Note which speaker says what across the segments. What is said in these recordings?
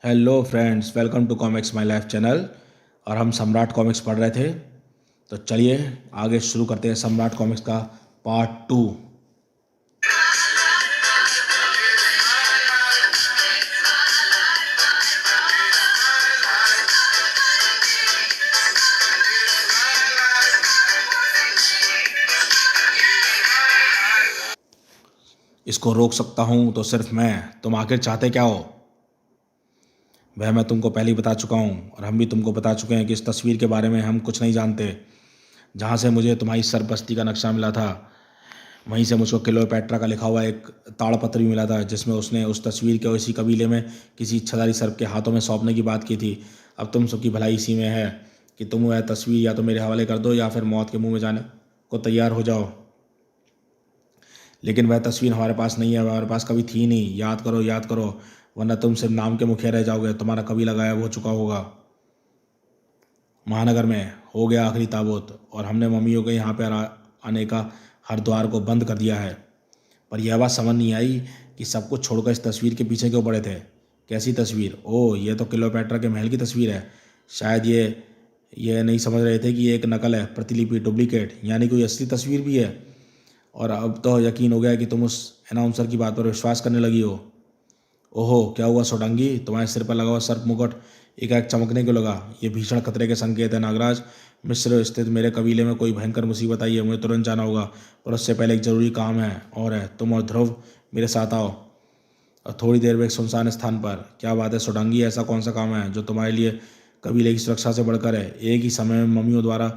Speaker 1: Hello friends, welcome to comics my life channel. और हम सम्राट कॉमिक्स पढ़ रहे थे, तो चलिए आगे शुरू करते हैं सम्राट कॉमिक्स का पार्ट 2। इसको रोक सकता हूँ तो सिर्फ मैं। तुम आखिर चाहते क्या हो? वह मैं तुमको पहले ही बता चुका हूँ, और हम भी तुमको बता चुके हैं कि इस तस्वीर के बारे में हम कुछ नहीं जानते। जहाँ से मुझे तुम्हारी सरपस्ती का नक्शा मिला था, वहीं से मुझको क्लियोपेट्रा का लिखा हुआ एक ताड़पत्र भी मिला था, जिसमें उसने उस तस्वीर को इसी कबीले में किसी इच्छाधारी सर्प के हाथों में सौंपने की बात की थी। अब तुम सबकी भलाई इसी में है कि तुम वह तस्वीर या तो मेरे हवाले कर दो या फिर मौत के मुंह में जाने को तैयार हो जाओ। लेकिन वह तस्वीर हमारे पास नहीं है, वह हमारे पास कभी थी नहीं। याद करो, याद करो, वरना तुम सिर्फ नाम के मुखिया रह जाओगे। तुम्हारा कबीला गायब हो चुका होगा। महानगर में हो गया आखिरी ताबूत, और हमने मम्मियों के यहाँ पर आने का हर द्वार को बंद कर दिया है। पर यह बात समझ नहीं आई कि सब कुछ छोड़कर इस तस्वीर के पीछे क्यों पड़े थे। कैसी तस्वीर? ओह, यह तो क्लियोपेट्रा के महल की तस्वीर है। शायद ये नहीं समझ रहे थे कि ये एक नकल है, प्रतिलिपि, डुप्लीकेट, यानी कोई असली तस्वीर भी है। और अब तो यकीन हो गया कि तुम उस अनाउंसर की बात पर विश्वास करने लगी हो। ओहो, क्या हुआ सोडंगी? तुम्हारे सिर पर लगा हुआ सर्प मुकुट एकाएक चमकने क्यों लगा? ये भीषण खतरे के संकेत है नागराज। मिस्र स्थित मेरे कबीले में कोई भयंकर मुसीबत आई है, मुझे तुरंत जाना होगा। पर उससे पहले एक जरूरी काम है, और है तुम और ध्रुव मेरे साथ आओ, और थोड़ी देर में एक सुनसान स्थान पर। क्या बात है सोडंगी, ऐसा कौन सा काम है जो तुम्हारे लिए कबीले की सुरक्षा से बढ़कर है? एक ही समय में मम्मियों द्वारा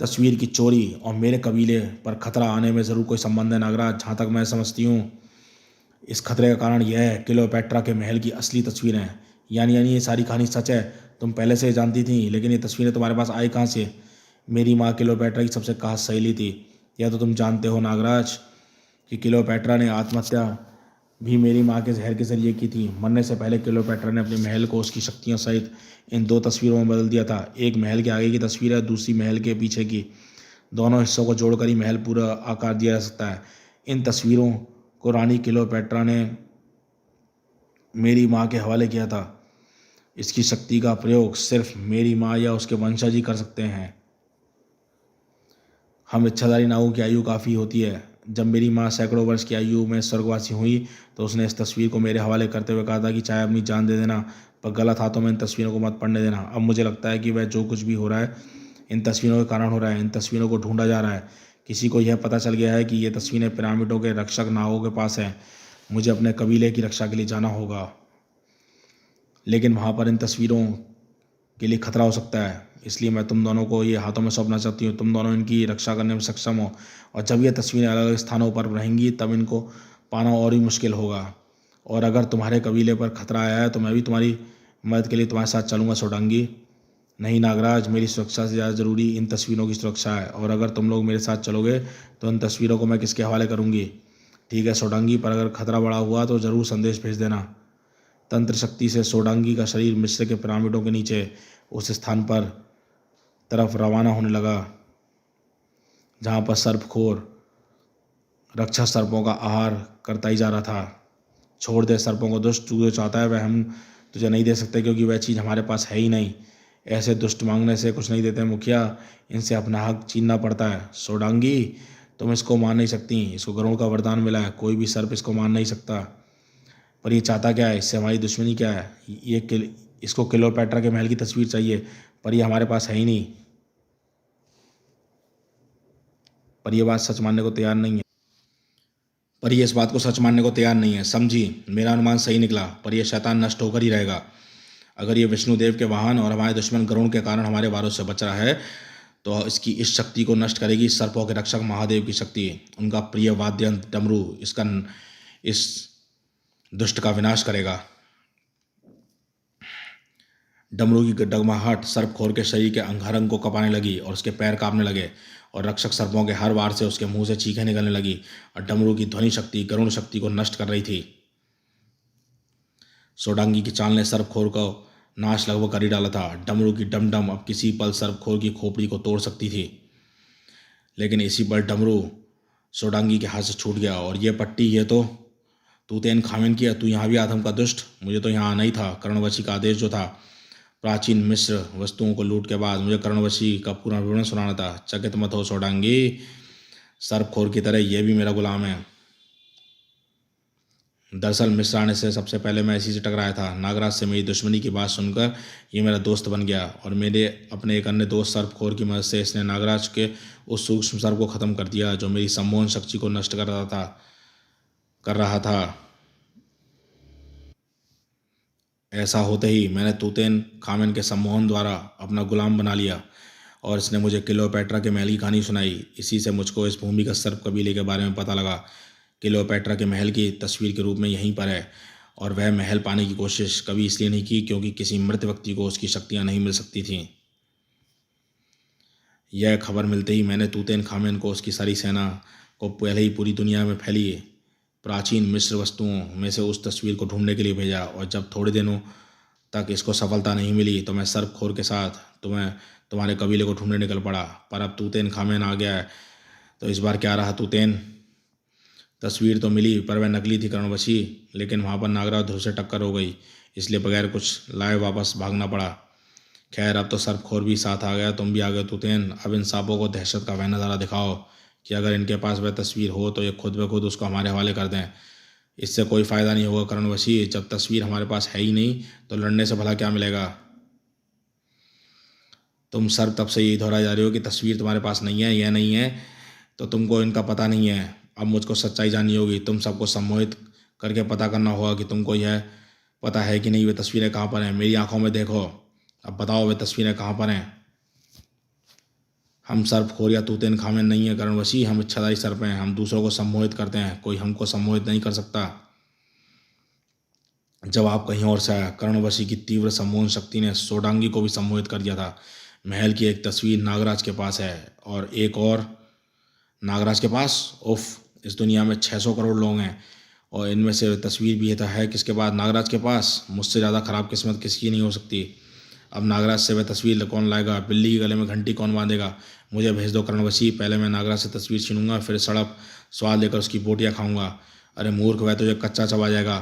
Speaker 1: तस्वीर की चोरी और मेरे कबीले पर खतरा आने में ज़रूर कोई संबंध है नागराज। जहाँ तक मैं समझती हूँ, इस खतरे का कारण यह है क्लियोपेट्रा के महल की असली तस्वीरें। यानी ये सारी कहानी सच है? तुम पहले से जानती थी, लेकिन ये तस्वीरें तुम्हारे पास आई कहाँ से? मेरी माँ क्लियोपेट्रा की सबसे खास सहेली थी। यह तो तुम जानते हो नागराज कि क्लियोपेट्रा ने आत्महत्या भी मेरी माँ के जहर के जरिए की थी। मरने से पहले क्लियोपेट्रा ने अपने महल को उसकी शक्तियों सहित इन दो तस्वीरों में बदल दिया था। एक महल के आगे की तस्वीर है, दूसरी महल के पीछे की। दोनों हिस्सों को जोड़कर ही महल पूरा आकार दिया जा सकता है। इन तस्वीरों को रानी क्लियोपेट्रा ने मेरी माँ के हवाले किया था। इसकी शक्ति का प्रयोग सिर्फ मेरी माँ या उसके वंशज ही कर सकते हैं। हम इच्छाधारी नागों की आयु काफ़ी होती है। जब मेरी माँ सैकड़ों वर्ष की आयु में स्वर्गवासी हुई, तो उसने इस तस्वीर को मेरे हवाले करते हुए कहा था कि चाहे अपनी जान दे देना, पर गलत हाथों में इन तस्वीरों को मत पड़ने देना। अब मुझे लगता है कि वह जो कुछ भी हो रहा है इन तस्वीरों के कारण हो रहा है। इन तस्वीरों को ढूंढा जा रहा है। किसी को यह पता चल गया है कि ये तस्वीरें पिरामिडों के रक्षक नागों के पास हैं। मुझे अपने कबीले की रक्षा के लिए जाना होगा, लेकिन वहाँ पर इन तस्वीरों के लिए खतरा हो सकता है। इसलिए मैं तुम दोनों को ये हाथों में सौंपना चाहती हूँ। तुम दोनों इनकी रक्षा करने में सक्षम हो, और जब ये तस्वीरें अलग अलग स्थानों पर रहेंगी, तब इनको पाना और भी मुश्किल होगा। और अगर तुम्हारे कबीले पर खतरा आया है, तो मैं भी तुम्हारी मदद के लिए तुम्हारे साथ चलूँगा सोडंगी। नहीं नागराज, मेरी सुरक्षा से ज़्यादा ज़रूरी इन तस्वीरों की सुरक्षा है, और अगर तुम लोग मेरे साथ चलोगे तो इन तस्वीरों को मैं किसके हवाले करूँगी? ठीक है सोडंगी, पर अगर खतरा बड़ा हुआ तो ज़रूर संदेश भेज देना। तंत्र शक्ति से सोडंगी का शरीर मिस्र के पिरामिडों के नीचे उस स्थान पर तरफ रवाना होने लगा जहाँ पर सर्पखोर रक्षा सर्पों का आहार करता ही जा रहा था। छोड़ दे सर्पों को दुष्ट, तू जो चाहता है वह हम तुझे नहीं दे सकते, क्योंकि वह चीज़ हमारे पास है ही नहीं। ऐसे दुष्ट मांगने से कुछ नहीं देते मुखिया, इनसे अपना हक छीनना पड़ता है। सोडांगी, तुम इसको मान नहीं सकती। इसको गरुड़ का वरदान मिला है, कोई भी सर्प इसको मान नहीं सकता। पर ये चाहता क्या है? इससे हमारी दुश्मनी क्या है? इसको क्लियोपेट्रा के महल की तस्वीर चाहिए, पर ये हमारे पास है ही नहीं। पर यह बात सच मानने को तैयार नहीं है। पर यह इस बात को सच मानने को तैयार नहीं है, समझी? मेरा अनुमान सही निकला, पर यह शैतान नष्ट होकर ही रहेगा। अगर ये विष्णुदेव के वाहन और हमारे दुश्मन गरुड़ के कारण हमारे वारों से बच रहा है, तो इसकी इस शक्ति को नष्ट करेगी सर्पों के रक्षक महादेव की शक्ति। उनका प्रिय वाद्य यंत्र डमरू इस दुष्ट का विनाश करेगा। डमरू की डगमगाहट सर्पखोर के शरीर के अंगरंग को कपाने लगी, और उसके पैर कांपने लगे, और रक्षक सर्पों के हर वार से उसके मुंह से चीखें निकलने लगी, और डमरू की ध्वनि शक्ति गरुड़ शक्ति को नष्ट कर रही थी। सोडांगी की चाल ने सर्पखोर को नाश लगभग कर ही डाला था। डमरू की डमडम अब किसी पल सर्पखोर की खोपड़ी को तोड़ सकती थी, लेकिन इसी पल डमरू सोडांगी के हाथ से छूट गया, और ये पट्टी, ये तो तूतेन खामिन किया, तू यहाँ भी आदम का दुष्ट, मुझे तो यहाँ आना ही था। कर्णवशी का आदेश जो था प्राचीन मिस्र वस्तुओं को लूट के बाद मुझे कर्णवशी का पूरा विवरण सुनाना था। चकित मत हो सोडांगी, सर्पखोर की तरह ये भी मेरा गुलाम है। दरअसल मिस्र आने से सबसे पहले मैं इसी से टकराया था। नागराज से मेरी दुश्मनी की बात सुनकर ये मेरा दोस्त बन गया और मेरे अपने एक अन्य दोस्त सर्पखोर की मदद से इसने नागराज के उस सूक्ष्म सर्प को ख़त्म कर दिया जो मेरी सम्मोहन शक्ति को नष्ट कर रहा था। ऐसा होते ही मैंने तूतेन खामेन के सम्मोहन द्वारा अपना गुलाम बना लिया और इसने मुझे क्लियोपेट्रा के महल की कहानी सुनाई। इसी से मुझको इस भूमिगत सर्प कबीले के बारे में पता लगा। क्लियोपेट्रा के महल की तस्वीर के रूप में यहीं पर है और वह महल पाने की कोशिश कभी इसलिए नहीं की क्योंकि किसी मृत व्यक्ति को उसकी शक्तियाँ नहीं मिल सकती थीं। यह खबर मिलते ही मैंने तूतेन खामेन को उसकी सारी सेना को पहले ही पूरी दुनिया में फैली प्राचीन मिस्र वस्तुओं में से उस तस्वीर को ढूंढने के लिए भेजा और जब थोड़े दिनों तक इसको सफलता नहीं मिली तो मैं सर्पखोर के साथ तुम्हारे कबीले को ढूंढने निकल पड़ा। पर अब तूतेन खामेन आ गया है तो इस बार क्या रहा तूतेन? तस्वीर तो मिली पर वह नकली थी कर्णवशी, लेकिन वहाँ पर नागराज ध्रुव से टक्कर हो गई, इसलिए बगैर कुछ लाए वापस भागना पड़ा। खैर अब तो सर्पखोर भी साथ आ गया, तुम भी आ गए तूतेन। अब इन सांपों को दहशत का वह नज़ारा दिखाओ कि अगर इनके पास वह तस्वीर हो तो ये खुद ब खुद उसको हमारे हवाले कर दें। इससे कोई फ़ायदा नहीं होगा कर्णवशी, जब तस्वीर हमारे पास है ही नहीं तो लड़ने से भला क्या मिलेगा? तुम सर तब से यही दोहराए जा रहे हो कि तस्वीर तुम्हारे पास नहीं है, यह नहीं है, तो तुमको इनका पता नहीं है। अब मुझको सच्चाई जाननी होगी, तुम सबको सम्मोहित करके पता करना होगा कि तुमको यह पता है कि नहीं वे तस्वीरें कहाँ पर हैं। मेरी आंखों में देखो, अब बताओ वे तस्वीरें कहाँ पर हैं। हम सर्पखोर या तूतेन खामेन नहीं है कर्णवशी, हम इच्छाधारी सर्प हैं। हम दूसरों को सम्मोहित करते हैं, कोई हमको सम्मोहित नहीं कर सकता। जब आप कहीं और से आया, कर्णवशी की तीव्र सम्मोहन शक्ति ने सोडांगी को भी सम्मोहित कर दिया था। महल की एक तस्वीर नागराज के पास है और एक और नागराज के पास। उफ, इस दुनिया में 600 करोड़ लोग हैं और इनमें से तस्वीर भी तो है किसके पास? नागराज के पास। मुझसे ज़्यादा खराब किस्मत किसी की नहीं हो सकती। अब नागराज से वह तस्वीर कौन लाएगा? बिल्ली के गले में घंटी कौन बांधेगा? मुझे भेज दो कर्णवशी, पहले मैं नागराज से तस्वीर छीनूंगा, फिर सड़प स्वाद लेकर उसकी बोटियाँ खाऊंगा। अरे मूर्ख, वह तुझे कच्चा चबा जाएगा,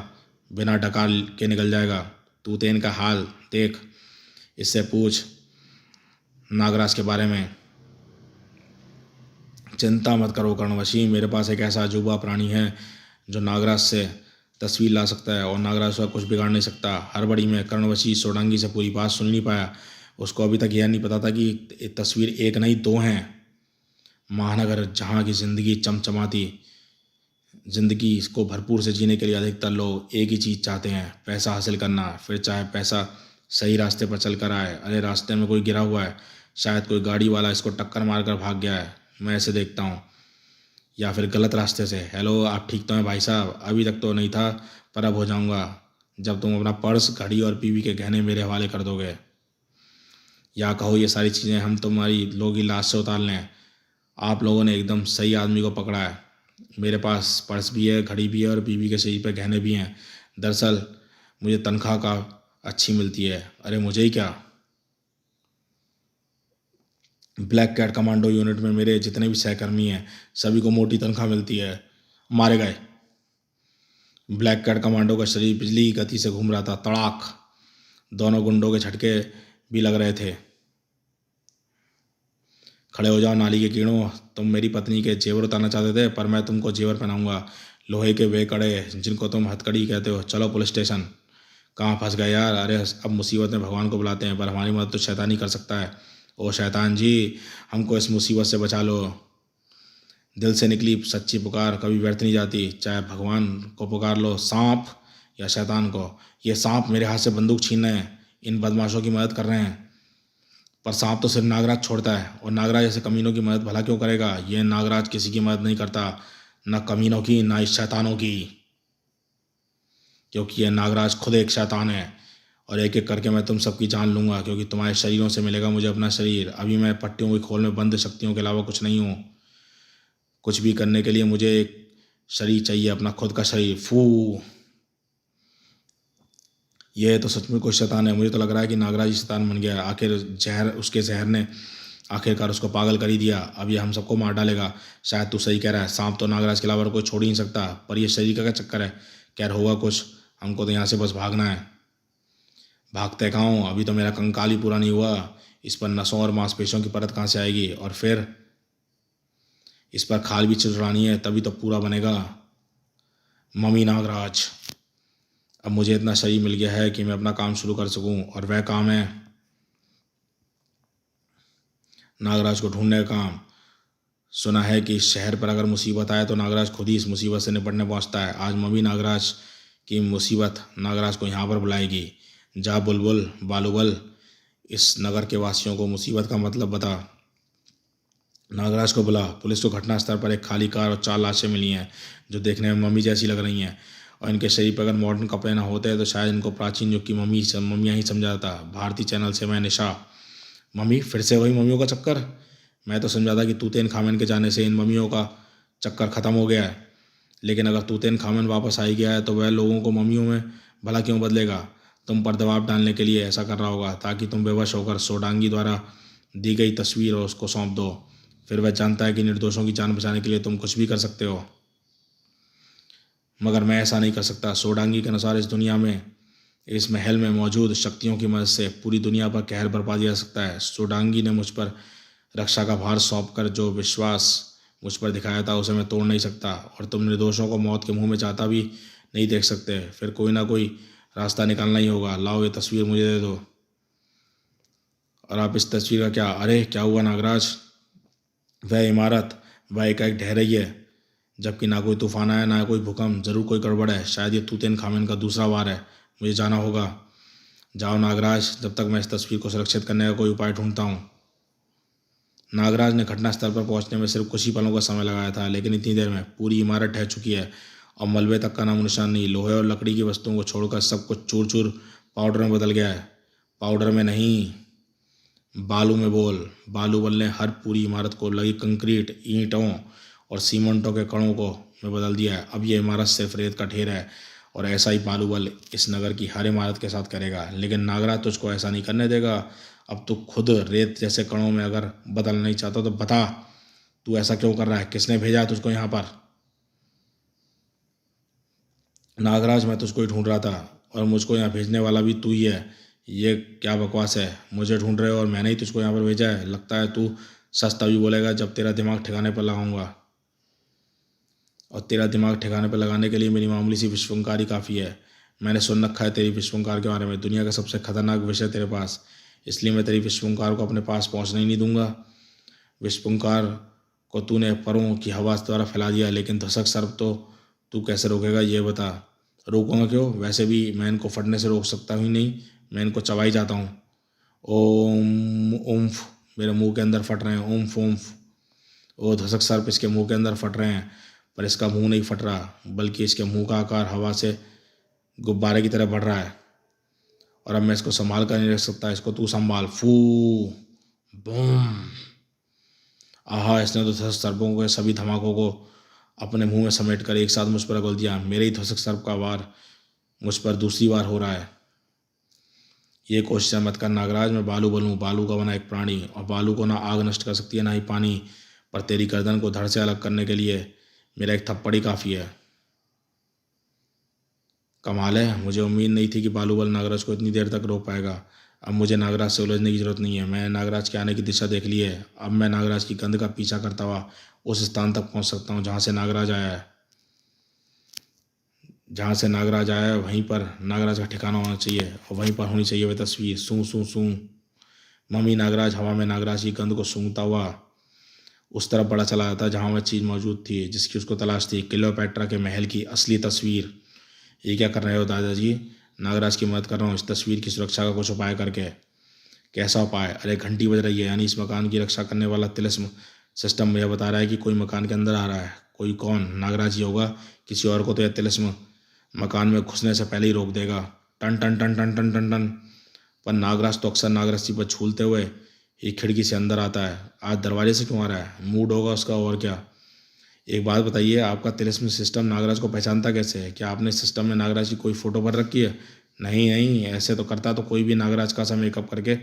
Speaker 1: बिना डकार के निकल जाएगा। तूतेन का हाल देख, इससे पूछ नागराज के बारे में। चिंता मत करो कर्णवशी, मेरे पास एक ऐसा अजूबा प्राणी है जो नागराज से तस्वीर ला सकता है और नागराज का कुछ बिगाड़ नहीं सकता। हड़बड़ी में कर्णवशी सोडांगी से पूरी बात सुन नहीं पाया। उसको अभी तक यह नहीं पता था कि तस्वीर एक नहीं दो हैं। महानगर जहाँ की जिंदगी चमचमाती, जिंदगी को भरपूर से जीने के लिए अधिकतर लोग एक ही चीज़ चाहते हैं, पैसा हासिल करना। फिर चाहे पैसा सही रास्ते पर चल कर आए। अरे रास्ते में कोई गिरा हुआ है, शायद कोई गाड़ी वाला इसको टक्कर मार कर भाग गया है, मैं ऐसे देखता हूँ, या फिर गलत रास्ते से। हेलो, आप ठीक तो हैं भाई साहब? अभी तक तो नहीं था, पर अब हो जाऊँगा जब तुम अपना पर्स, घड़ी और बीवी के गहने मेरे हवाले कर दोगे। या कहो ये सारी चीज़ें हम तुम्हारी लोगों की लाश से उतार लें। आप लोगों ने एकदम सही आदमी को पकड़ा है। मेरे पास पर्स भी है, घड़ी भी है और बीवी के शरीर पे गहने भी हैं। दरअसल मुझे तनख्वाह का अच्छी मिलती है। अरे मुझे ही क्या, ब्लैक कैट कमांडो यूनिट में मेरे जितने भी सहकर्मी हैं सभी को मोटी तनख्वाह मिलती है। मारे गए। ब्लैक कैट कमांडो का शरीर बिजली की गति से घूम रहा था। तड़ाक, दोनों गुंडों के झटके भी लग रहे थे। खड़े हो जाओ नाली के कीड़ों, तुम मेरी पत्नी के जेवर उतारना चाहते थे, पर मैं तुमको जेवर पहनाऊंगा, लोहे के वे कड़े जिनको तुम हथकड़ी कहते हो। चलो पुलिस स्टेशन। कहाँ फंस गए यार? अरे अब मुसीबत में भगवान को बुलाते हैं, पर हमारी मदद तो शैतान ही कर सकता है। ओ शैतान जी, हमको इस मुसीबत से बचा लो। दिल से निकली सच्ची पुकार कभी व्यर्थ नहीं जाती। चाहे भगवान को पुकार लो, सांप या शैतान को। ये सांप मेरे हाथ से बंदूक छीन रहे हैं, इन बदमाशों की मदद कर रहे हैं, पर सांप तो सिर्फ नागराज छोड़ता है और नागराज ऐसे कमीनों की मदद भला क्यों करेगा? ये नागराज किसी की मदद नहीं करता, न कमीनों की न इस शैतानों की, क्योंकि ये नागराज खुद एक शैतान है। और एक एक करके मैं तुम सबकी जान लूँगा, क्योंकि तुम्हारे शरीरों से मिलेगा मुझे अपना शरीर। अभी मैं पट्टियों की खोल में बंद शक्तियों के अलावा कुछ नहीं हूँ। कुछ भी करने के लिए मुझे एक शरीर चाहिए, अपना खुद का शरीर। फू, ये तो सच में कोई शैतान है। मुझे तो लग रहा है कि नागराज ही शैतान बन गया है। आखिर उसके जहर ने आखिरकार उसको पागल कर ही दिया। अब ये हम सबको मार डालेगा। शायद तू सही कह रहा है, सांप तो नागराज के अलावा कोई छोड़ ही नहीं सकता, पर ये शरीर का क्या चक्कर है? खैर होगा कुछ, हमको तो यहाँ से बस भागना है। भागते कहाँ हूँ, अभी तो मेरा कंकाल ही पूरा नहीं हुआ, इस पर नसों और मांसपेशियों की परत कहाँ से आएगी, और फिर इस पर खाल भी चुरानी है, तभी तो पूरा बनेगा। मम्मी नागराज, अब मुझे इतना शरीर मिल गया है कि मैं अपना काम शुरू कर सकूं, और वह काम है नागराज को ढूंढने का काम। सुना है कि इस शहर पर अगर मुसीबत आए तो नागराज खुद ही इस मुसीबत से निपटने पहुंचता है। आज मम्मी नागराज की मुसीबत नागराज को यहाँ पर बुलाएगी। जा बुलबुल बालूबल, इस नगर के वासियों को मुसीबत का मतलब बता। नागराज को बुला। पुलिस को घटनास्थल पर एक खाली कार और 4 लाशें मिली हैं जो देखने में मम्मी जैसी लग रही हैं, और इनके शरीर पर अगर मॉडर्न कपड़े ना होते तो शायद इनको प्राचीन युग की मम्मियाँ ही समझा जाता। भारतीय चैनल से मैं निशा। मम्मी, फिर से वही मम्मियों का चक्कर? मैं तो समझा था कि तूतेन खामेन के जाने से इन मम्मियों का चक्कर ख़त्म हो गया है, लेकिन अगर तूतेन खामेन वापस आ ही गया है तो वह लोगों को मम्मियों में भला क्यों बदलेगा? तुम पर दबाव डालने के लिए ऐसा कर रहा होगा, ताकि तुम बेवश होकर सोडांगी द्वारा दी गई तस्वीर और उसको सौंप दो। फिर वह जानता है कि निर्दोषों की जान बचाने के लिए तुम कुछ भी कर सकते हो, मगर मैं ऐसा नहीं कर सकता। सोडांगी के अनुसार इस दुनिया में, इस महल में मौजूद शक्तियों की मदद से पूरी दुनिया पर कहर बरपा दिया जा सकता है। सोडांगी ने मुझ पर रक्षा का भार सौंप कर जो विश्वास मुझ पर दिखाया था उसे मैं तोड़ नहीं सकता, और तुम निर्दोषों को मौत के मुंह में जाता भी नहीं देख सकते। फिर कोई ना कोई रास्ता निकालना ही होगा। लाओ ये तस्वीर मुझे दे दो। और आप इस तस्वीर का क्या? अरे क्या हुआ नागराज? वह इमारत, वह एकाएक ढह रही है, जबकि ना कोई तूफान आया ना कोई भूकंप। जरूर कोई गड़बड़ है, शायद ये तूतेन खामेन का दूसरा वार है। मुझे जाना होगा। जाओ नागराज, जब तक मैं इस तस्वीर को सुरक्षित करने का कोई उपाय ढूंढता हूँ। नागराज ने घटनास्थल पर पहुंचने में सिर्फ कुछ ही पलों का समय लगाया था, लेकिन इतनी देर में पूरी इमारत ढह चुकी है और मलबे तक का नामो निशान नहीं। लोहे और लकड़ी की वस्तुओं को छोड़कर सब कुछ चूर चूर पाउडर में बदल गया है। पाउडर में नहीं, बालू में बोल। बालूबल ने हर पूरी इमारत को लगी कंक्रीट, ईंटों और सीमेंटों के कणों को में बदल दिया है। अब यह इमारत सिर्फ रेत का ढेर है, और ऐसा ही बालूबल इस नगर की हर इमारत के साथ करेगा। लेकिन नागराज तुझको ऐसा नहीं करने देगा। अब तू खुद रेत जैसे कणों में अगर बदल नहीं चाहता तो बता, तू ऐसा क्यों कर रहा है? किसने भेजा तुझको यहाँ पर? नागराज, मैं तुझको ही ढूंढ रहा था, और मुझको यहाँ भेजने वाला भी तू ही है। ये क्या बकवास है? मुझे ढूंढ रहे हो और मैंने ही तुझको यहाँ पर भेजा है? लगता है तू सच तभी बोलेगा जब तेरा दिमाग ठिकाने पर लगाऊंगा, और तेरा दिमाग ठिकाने पर लगाने के लिए मेरी मामूली सी विश्वंकारी काफ़ी है। मैंने सुन रखा है तेरी विश्वंकार के बारे में, दुनिया का सबसे खतरनाक विषय तेरे पास, इसलिए मैं तेरी विश्वंकार को अपने पास पहुंचने ही नहीं दूंगा। विश्वंकार को तूने परों की हवा द्वारा फैला दिया, लेकिन धसक सर्प तो तू कैसे रोकेगा ये बता। रोकूंगा क्यों? वैसे भी मैं इनको फटने से रोक सकता ही नहीं, मैं इनको चबा ही जाता हूँ। ओम ओम्फ, मेरे मुंह के अंदर फट रहे हैं। Oomph oomph. ओ धसक सर्प इसके मुंह के अंदर फट रहे हैं, पर इसका मुंह नहीं फट रहा, बल्कि इसके मुंह का आकार हवा से गुब्बारे की तरह बढ़ रहा है, और अब मैं इसको संभाल कर नहीं रख सकता। इसको तू संभाल। फू, बूम। आहा, इसने तो धसक सर्पों के सभी धमाकों को अपने मुंह में समेट कर एक साथ मुझ पर उगल दिया। मेरे ही धसक सर्प का वार मुझ पर दूसरी बार हो रहा है। ये कोशिश मत कर नागराज, मैं बालू बनूं, बालू का बना एक प्राणी, और बालू को ना आग नष्ट कर सकती है ना ही पानी, पर तेरी गर्दन को धड़ से अलग करने के लिए मेरा एक थप्पड़ ही काफ़ी है। कमाल है, मुझे उम्मीद नहीं थी कि बालूबल नागराज को इतनी देर तक रोक पाएगा। अब मुझे नागराज से उलझने की जरूरत नहीं है। मैंने नागराज के आने की दिशा देख ली है। अब मैं नागराज की गंध का पीछा करता हुआ उस स्थान तक पहुंच सकता हूं जहां से नागराज आया है। जहाँ से नागराज आया है वहीं पर नागराज का ठिकाना होना चाहिए, और वहीं पर होनी चाहिए वह तस्वीर। सूं सूं सूं। मम्मी नागराज हवा में नागराज की गंध को सूंघता हुआ उस तरफ बड़ा चला जाता जहाँ वह चीज़ मौजूद थी जिसकी उसको तलाश थी, क्लियोपेट्रा के महल की असली तस्वीर। ये क्या कर रहे हो दादाजी? नागराज की मदद कर रहा हूँ इस तस्वीर की सुरक्षा का कुछ उपाय करके। कैसा उपाय? अरे घंटी बज रही है, यानी इस मकान की रक्षा करने वाला तिलिस्म सिस्टम मुझे बता रहा है कि कोई मकान के अंदर आ रहा है। कोई? कौन? नागराज ही होगा, किसी और को तो यह तिलिस्म मकान में घुसने से पहले ही रोक देगा। टन टन टन टन टन टन टन। पर नागराज तो अक्सर नागरस्ती पर झूलते हुए ही खिड़की से अंदर आता है, आज दरवाजे से क्यों आ रहा है? मूड होगा उसका, और क्या। एक बात बताइए, आपका तिलिस्म सिस्टम नागराज को पहचानता कैसे है? क्या आपने सिस्टम में नागराज की कोई फोटो भर रखी है? नहीं नहीं, ऐसे तो करता तो कोई भी नागराज का सा मेकअप करके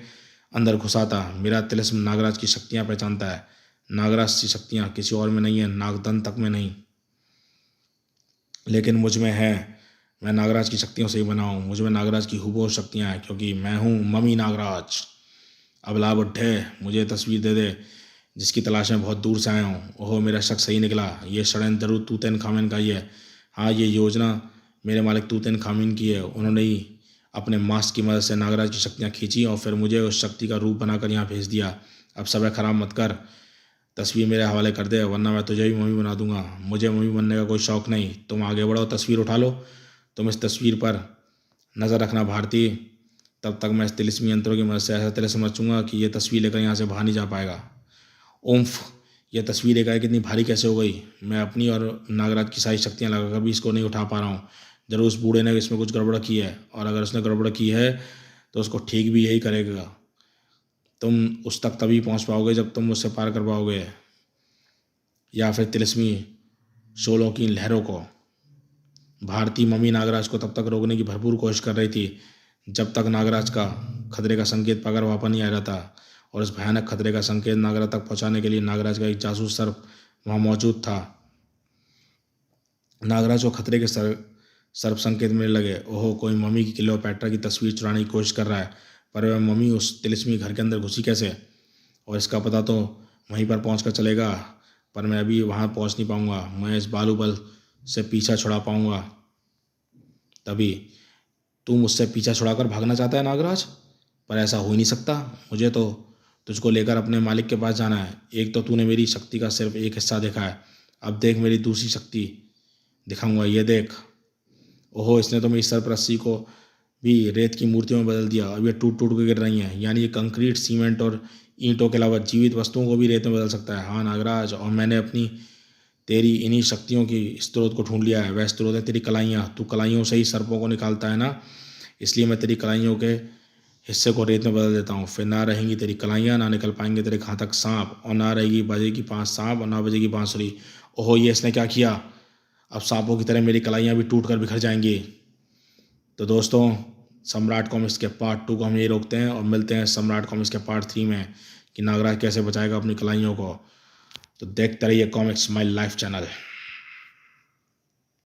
Speaker 1: अंदर घुसाता। मेरा तिलिस्म नागराज की शक्तियाँ पहचानता है। नागराज की शक्तियाँ किसी और में नहीं है, नागदंत तक में नहीं, लेकिन मुझ में है। मैं नागराज की शक्तियों से ही बना हूँ, मुझ में नागराज की हुबहू शक्तियाँ हैं, क्योंकि मैं हूँ मम्मी नागराज। अब ला बुड्ढे, मुझे तस्वीर दे दे जिसकी तलाश में बहुत दूर से आया हूँ। ओहो, मेरा शक सही निकला, ये षड्यंत्र जरूर तूतन खामिन का ही है। हाँ, ये योजना मेरे मालिक तूतन खामिन की है। उन्होंने ही अपने मास्क की मदद से नागराज की शक्तियाँ खींची और फिर मुझे उस शक्ति का रूप बनाकर यहाँ भेज दिया। अब समय खराब मत कर, तस्वीर मेरे हवाले कर दे, वरना मैं तुझे भी मम्मी बना दूंगा। मुझे मम्मी बनने का कोई शौक नहीं। तुम आगे बढ़ो, तस्वीर उठा लो। तुम इस तस्वीर पर नज़र रखना भारती, तब तक मैं इस तिलिस्मी यंत्रों की मदद से ऐसा तिलिस्म रचूंगा कि ये तस्वीर लेकर यहाँ से बाहर नहीं जा पाएगा। उम्फ, यह तस्वीर एकाएक कितनी भारी कैसे हो गई? मैं अपनी और नागराज की सारी शक्तियाँ लगाकर भी इसको नहीं उठा पा रहा हूँ। जरूर उस बूढ़े ने इसमें कुछ गड़बड़ की है, और अगर उसने गड़बड़ की है तो उसको ठीक भी यही करेगा। तुम उस तक तभी पहुँच पाओगे जब तुम उससे पार कर पाओगे, या फिर तिलिस्मी शोलों की लहरों को। भारतीय मम्मी नागराज को तब तक रोकने की भरपूर कोशिश कर रही थी जब तक नागराज का खतरे का संकेत पाकर वापस नहीं आ रहा था। और इस भयानक खतरे का संकेत नागराज तक पहुंचाने के लिए नागराज का एक जासूस सर्प वहां मौजूद था। नागराज को खतरे के सर्प संकेत मिलने लगे। ओहो, कोई मम्मी की क्लियोपैट्रा की तस्वीर चुराने की कोशिश कर रहा है। पर वह मम्मी उस तिलिस्मी घर के अंदर घुसी कैसे? और इसका पता तो वहीं पर पहुँच कर चलेगा, पर मैं अभी वहाँ पहुँच नहीं पाऊँगा। मैं इस बालूबल से पीछा छुड़ा पाऊँगा तभी। तू मुझसे पीछा छुड़ाकर भागना चाहता है नागराज? पर ऐसा हो ही नहीं सकता। मुझे तो तुझको लेकर अपने मालिक के पास जाना है। एक तो तूने मेरी शक्ति का सिर्फ एक हिस्सा देखा है, अब देख मेरी दूसरी शक्ति दिखाऊंगा, ये देख। ओहो, इसने तो मेरी सरपरस्ती को भी रेत की मूर्तियों में बदल दिया। अब ये टूट टूट के गिर रही हैं, यानी ये कंक्रीट, सीमेंट और ईंटों के अलावा जीवित वस्तुओं को भी रेत में बदल सकता है। हाँ नागराज, और मैंने अपनी तेरी इन्हीं शक्तियों की स्रोत को ढूंढ लिया है। वह स्रोत है तेरी कलाइयाँ। तू कलाइयों से ही सर्पों को निकालता है ना, इसलिए मैं तेरी कलाइयों के हिस्से को रेत में बदल देता हूँ। फिर ना रहेंगी तेरी कलाइयाँ, ना निकल पाएंगे तेरे घातक सांप, और ना रहेगी बजेगी 5 सांप, और ना बजेगी बांसुरी। ओहो, ये इसने क्या किया? अब सांपों की तरह मेरी कलाइयाँ भी टूट कर बिखर जाएंगी। तो दोस्तों, सम्राट कॉमिक्स के पार्ट 2 को हम यही रोकते हैं और मिलते हैं सम्राट कॉमिक्स के पार्ट 3 में कि नागराज कैसे बचाएगा अपनी कलाइयों को। तो देखते रहिए कॉमिक्स माई लाइफ चैनल।